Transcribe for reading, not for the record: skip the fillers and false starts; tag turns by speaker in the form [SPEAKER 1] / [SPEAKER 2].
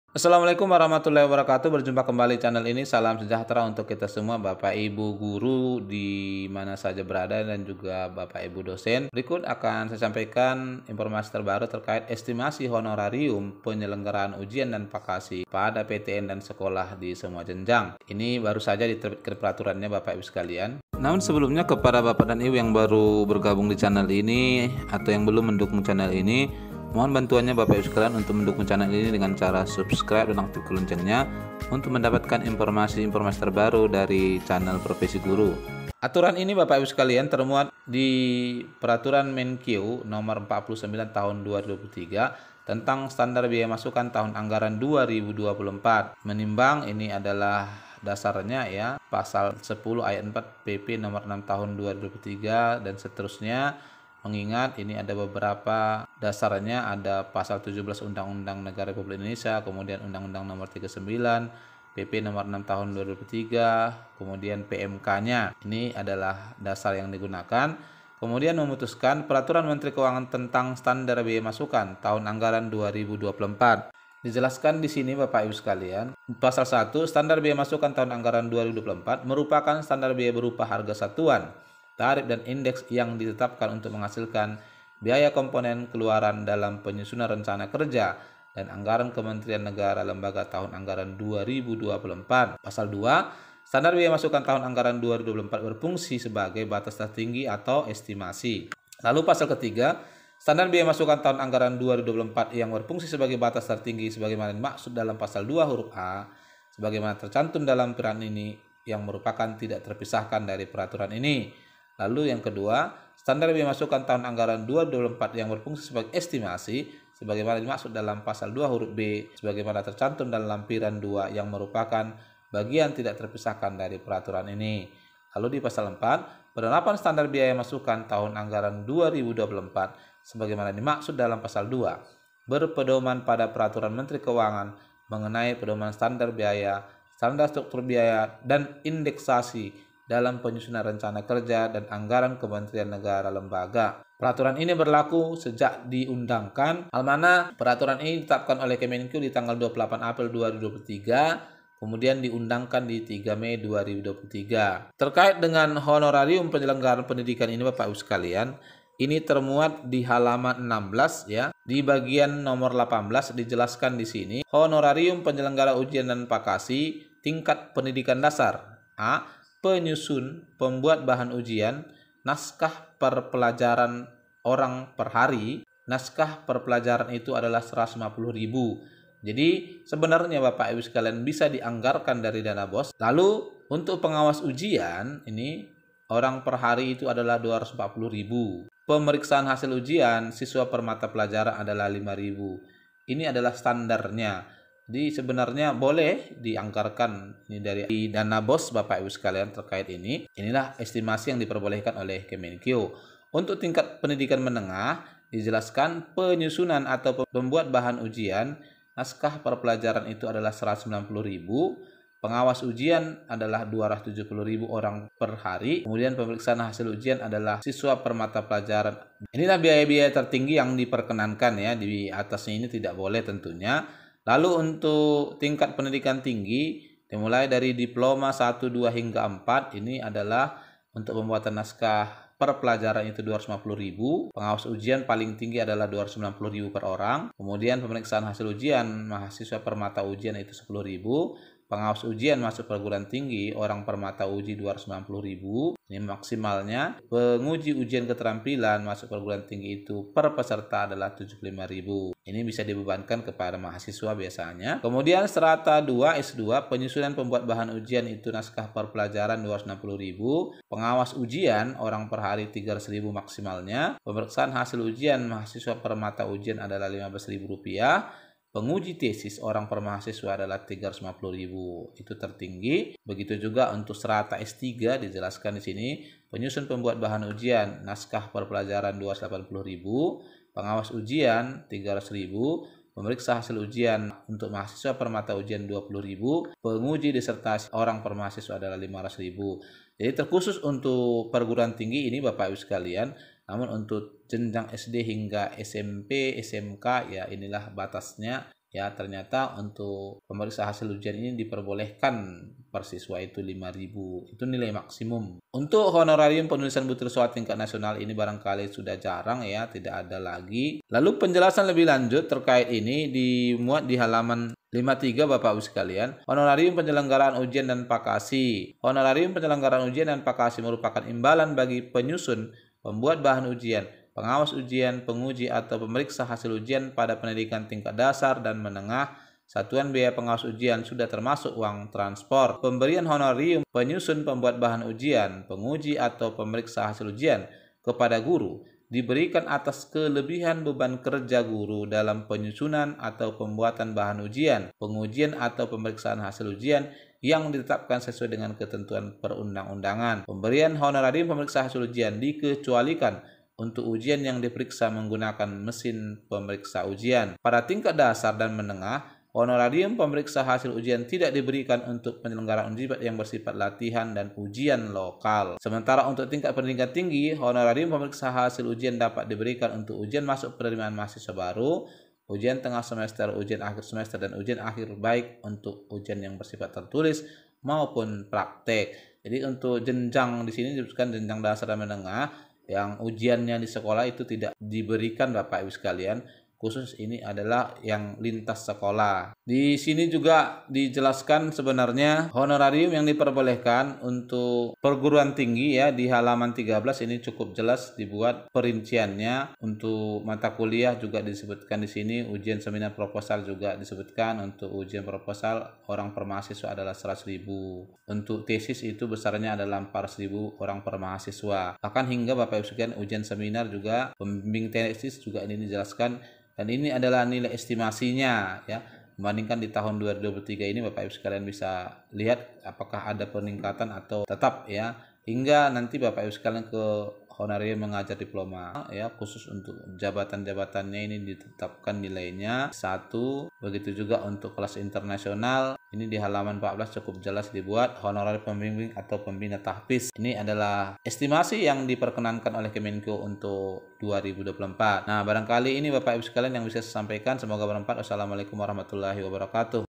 [SPEAKER 1] Assalamualaikum warahmatullahi wabarakatuh. Berjumpa kembali channel ini. Salam sejahtera untuk kita semua, Bapak Ibu guru di mana saja berada dan juga Bapak Ibu dosen. Berikut akan saya sampaikan informasi terbaru terkait estimasi honorarium penyelenggaraan ujian dan vakasi pada PTN dan sekolah di semua jenjang. Ini baru saja diterbitkan peraturannya, Bapak Ibu sekalian. Namun sebelumnya, kepada Bapak dan Ibu yang baru bergabung di channel ini atau yang belum mendukung channel ini, mohon bantuannya Bapak Ibu sekalian untuk mendukung channel ini dengan cara subscribe dan aktifkan loncengnya untuk mendapatkan informasi-informasi terbaru dari channel Profesi Guru. Aturan ini Bapak Ibu sekalian termuat di Peraturan Menkeu nomor 49 tahun 2023 tentang standar biaya masukan tahun anggaran 2024. Menimbang ini adalah dasarnya ya, pasal 10 ayat 4 PP nomor 6 tahun 2023 dan seterusnya. Mengingat ini ada beberapa dasarnya, ada pasal 17 Undang-Undang Negara Republik Indonesia, kemudian Undang-Undang nomor 39, PP nomor 6 tahun 2003, kemudian PMK-nya. Ini adalah dasar yang digunakan. Kemudian memutuskan Peraturan Menteri Keuangan tentang standar biaya masukan tahun anggaran 2024. Dijelaskan di sini Bapak Ibu sekalian, pasal 1, standar biaya masukan tahun anggaran 2024 merupakan standar biaya berupa harga satuan, tarif dan indeks yang ditetapkan untuk menghasilkan biaya komponen keluaran dalam penyusunan rencana kerja dan anggaran Kementerian Negara Lembaga tahun anggaran 2024. Pasal 2, standar biaya masukan tahun anggaran 2024 berfungsi sebagai batas tertinggi atau estimasi. Lalu pasal ketiga, standar biaya masukan tahun anggaran 2024 yang berfungsi sebagai batas tertinggi sebagaimana dimaksud dalam pasal 2 huruf A, sebagaimana tercantum dalam peraturan ini yang merupakan tidak terpisahkan dari peraturan ini. Lalu yang kedua, standar biaya masukan tahun anggaran 2024 yang berfungsi sebagai estimasi sebagaimana dimaksud dalam pasal 2 huruf B sebagaimana tercantum dalam lampiran 2 yang merupakan bagian tidak terpisahkan dari peraturan ini. Lalu di pasal 4, penerapan standar biaya masukan tahun anggaran 2024 sebagaimana dimaksud dalam pasal 2 berpedoman pada peraturan Menteri Keuangan mengenai pedoman standar biaya, standar struktur biaya, dan indeksasi dalam penyusunan rencana kerja dan anggaran Kementerian Negara Lembaga. Peraturan ini berlaku sejak diundangkan, mana peraturan ini ditetapkan oleh Kemenkeu di tanggal 28 April 2023, kemudian diundangkan di 3 Mei 2023. Terkait dengan honorarium penyelenggaraan pendidikan ini Bapak Ibu sekalian, ini termuat di halaman 16 ya. Di bagian nomor 18 dijelaskan di sini, honorarium penyelenggara ujian dan vakasi tingkat pendidikan dasar. A. Penyusun, pembuat bahan ujian, naskah per pelajaran orang per hari. Naskah per pelajaran itu adalah 150.000. Jadi sebenarnya Bapak Ibu sekalian bisa dianggarkan dari dana BOS. Lalu untuk pengawas ujian ini orang per hari itu adalah 240.000. Pemeriksaan hasil ujian siswa per mata pelajaran adalah 5.000. Ini adalah standarnya. Jadi sebenarnya boleh dianggarkan ini dari dana BOS Bapak Ibu sekalian terkait ini. Inilah estimasi yang diperbolehkan oleh Kemenkeu. Untuk tingkat pendidikan menengah dijelaskan penyusunan atau pembuat bahan ujian naskah per pelajaran itu adalah 190.000. Pengawas ujian adalah 270.000 orang per hari. Kemudian pemeriksaan hasil ujian adalah siswa per mata pelajaran. Inilah biaya-biaya tertinggi yang diperkenankan ya. Di atasnya ini tidak boleh tentunya. Lalu untuk tingkat pendidikan tinggi dimulai dari diploma 1, 2 hingga 4 ini adalah untuk pembuatan naskah per pelajaran itu 250.000. Pengawas ujian paling tinggi adalah 290.000 per orang. Kemudian pemeriksaan hasil ujian mahasiswa per mata ujian itu 10.000. Pengawas ujian masuk perguruan tinggi orang per mata uji 290.000. Ini maksimalnya. Penguji ujian keterampilan masuk perguruan tinggi itu per peserta adalah 75.000. Ini bisa dibebankan kepada mahasiswa biasanya. Kemudian strata 2 S2 penyusunan pembuat bahan ujian itu naskah per pelajaran 260.000. Pengawas ujian orang per hari 300.000 maksimalnya. Pemeriksaan hasil ujian mahasiswa per mata ujian adalah Rp15.000. Penguji tesis orang per mahasiswa adalah 350.000. Itu tertinggi. Begitu juga untuk strata S3 dijelaskan di sini, penyusun pembuat bahan ujian naskah per pelajaran 280.000, pengawas ujian 300.000, pemeriksa hasil ujian untuk mahasiswa per mata ujian 20.000, penguji disertasi orang per mahasiswa adalah 500.000. Jadi terkhusus untuk perguruan tinggi ini Bapak Ibu sekalian. Namun untuk jenjang SD hingga SMP, SMK ya inilah batasnya Ya, ternyata untuk pemeriksa hasil ujian ini diperbolehkan per siswa itu 5.000. Itu nilai maksimum. Untuk honorarium penulisan butir soal tingkat nasional ini barangkali sudah jarang ya, tidak ada lagi. Lalu penjelasan lebih lanjut terkait ini dimuat di halaman 53 Bapak Ibu sekalian. Honorarium penyelenggaraan ujian dan pakasi. Honorarium penyelenggaraan ujian dan pakasi merupakan imbalan bagi penyusun, pembuat bahan ujian, pengawas ujian, penguji atau pemeriksa hasil ujian pada pendidikan tingkat dasar dan menengah. Satuan biaya pengawas ujian sudah termasuk uang transport. Pemberian honorarium penyusun, pembuat bahan ujian, penguji atau pemeriksa hasil ujian kepada guru diberikan atas kelebihan beban kerja guru dalam penyusunan atau pembuatan bahan ujian, pengujian atau pemeriksaan hasil ujian yang ditetapkan sesuai dengan ketentuan perundang-undangan. Pemberian honorarium pemeriksa hasil ujian dikecualikan untuk ujian yang diperiksa menggunakan mesin pemeriksa ujian. Pada tingkat dasar dan menengah, honorarium pemeriksa hasil ujian tidak diberikan untuk penyelenggaraan ujian yang bersifat latihan dan ujian lokal. Sementara untuk tingkat pendidikan tinggi, honorarium pemeriksa hasil ujian dapat diberikan untuk ujian masuk penerimaan mahasiswa baru, ujian tengah semester, ujian akhir semester, dan ujian akhir baik untuk ujian yang bersifat tertulis maupun praktek. Jadi untuk jenjang di sini disebutkan jenjang dasar dan menengah, yang ujiannya di sekolah itu tidak diberikan Bapak Ibu sekalian. Khusus ini adalah yang lintas sekolah. Di sini juga dijelaskan sebenarnya honorarium yang diperbolehkan untuk perguruan tinggi ya, di halaman 13 ini cukup jelas dibuat perinciannya. Untuk mata kuliah juga disebutkan di sini, ujian seminar proposal juga disebutkan. Untuk ujian proposal orang per mahasiswa adalah 100.000. Untuk tesis itu besarnya adalah 400.000 orang per mahasiswa. Bahkan hingga Bapak Ibu sekalian ujian seminar juga, pembimbing tesis juga ini dijelaskan. Dan ini adalah nilai estimasinya ya. Membandingkan di tahun 2023 ini Bapak Ibu sekalian bisa lihat apakah ada peningkatan atau tetap ya. Hingga nanti Bapak Ibu sekalian ke honorarium mengajar diploma ya, khusus untuk jabatan-jabatannya ini ditetapkan nilainya 1. Begitu juga untuk kelas internasional. Ini di halaman 14 cukup jelas dibuat honorar pembimbing atau pembina tahfiz. Ini adalah estimasi yang diperkenankan oleh Kemenko untuk 2024. Nah, barangkali ini Bapak Ibu sekalian yang bisa saya sampaikan. Semoga bermanfaat. Wassalamualaikum warahmatullahi wabarakatuh.